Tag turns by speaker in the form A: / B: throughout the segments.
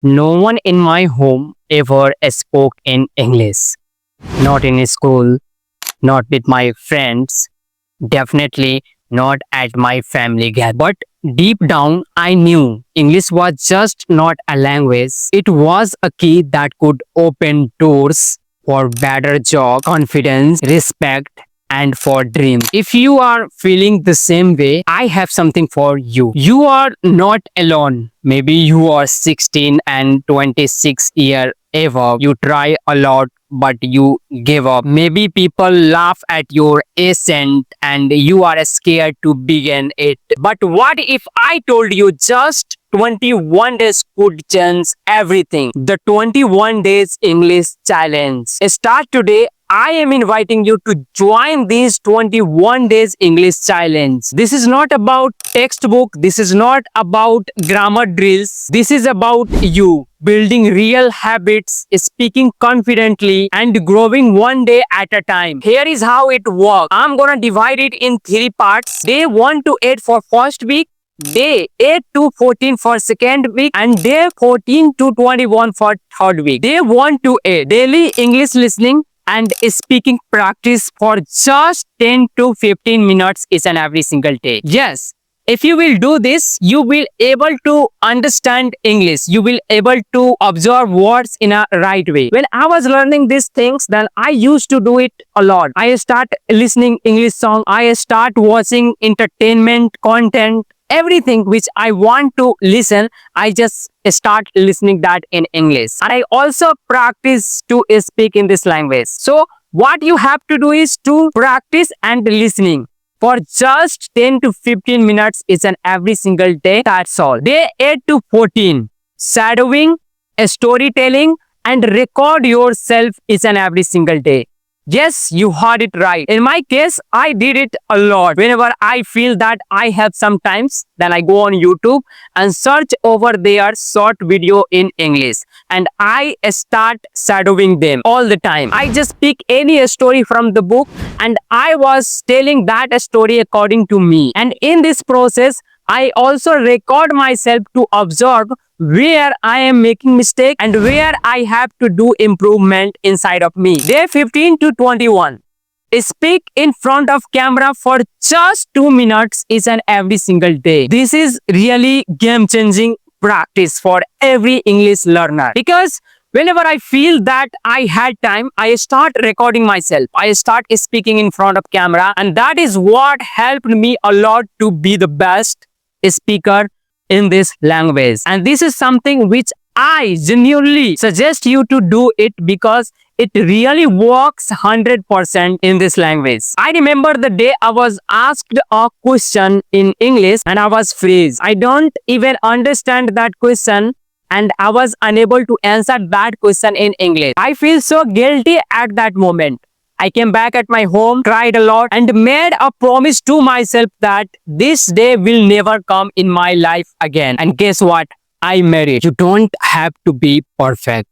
A: No one in my home ever spoke in English. Not in school, not with my friends, definitely not at my family gathering. But deep down, I knew English was just not a language. It was a key that could open doors for better job, confidence, respect, and for dreams. If you are feeling the same way, I have something for you. You are not alone. Maybe you are 16 and 26 year above. You try a lot but you give up. Maybe people laugh at your accent and you are scared to begin it. But what if I told you just 21 days could change everything? The 21 days English challenge. Start today. I am inviting you to join this 21 days English challenge. This is not about textbook. This is not about grammar drills. This is about you building real habits, speaking confidently, and growing one day at a time. Here is how it works. I'm gonna divide it in 3 parts. Day 1 to 8 for first week, day 8 to 14 for second week, and day 14 to 21 for third week. Day 1 to 8, daily English listening and speaking practice for just 10 to 15 minutes each and every single day. Yes, if you will do this, you will able to understand English. You will able to observe words in a right way. When I was learning these things, then I used to do it a lot. I start listening English song. I start watching entertainment content. Everything which I want to listen, I just start listening that in English. And I also practice to speak in this language. So what you have to do is to practice and listening for just 10 to 15 minutes each and every single day. That's all. Day 8 to 14, shadowing, storytelling, and record yourself each and every single day. Yes, you heard it right. In my case, I did it a lot. Whenever I feel that I have some times, then I go on YouTube and search over there short video in English. And I start shadowing them all the time. I just pick any story from the book and I was telling that story according to me. And in this process, I also record myself to observe where I am making mistake and where I have to do improvement inside of me. Day 15 to 21. Speak in front of camera for just 2 minutes each and every single day. This is really game-changing practice for every English learner. Because whenever I feel that I had time, I start recording myself. I start speaking in front of camera, and that is what helped me a lot to be the best speaker in this language. And this is something which I genuinely suggest you to do it because it really works 100% in this language. I remember the day I was asked a question in English and I was freeze. I don't even understand that question and I was unable to answer that question in English. I feel so guilty at that moment. I came back at my home, cried a lot, and made a promise to myself that this day will never come in my life again. And guess what? I made it. You don't have to be perfect.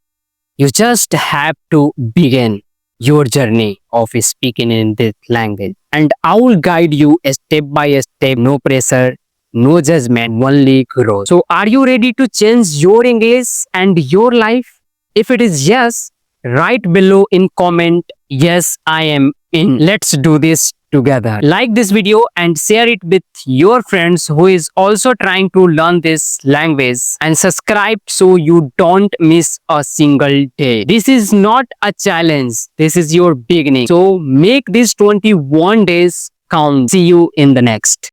A: You just have to begin your journey of speaking in this language. And I will guide you step by step, no pressure, no judgment, only growth. So are you ready to change your English and your life? If it is yes, write below in comment, yes, I am in. Let's do this together. Like this video and share it with your friends who is also trying to learn this language, and subscribe so you don't miss a single day. This is not a challenge. This is your beginning. So make these 21 days count. See you in the next.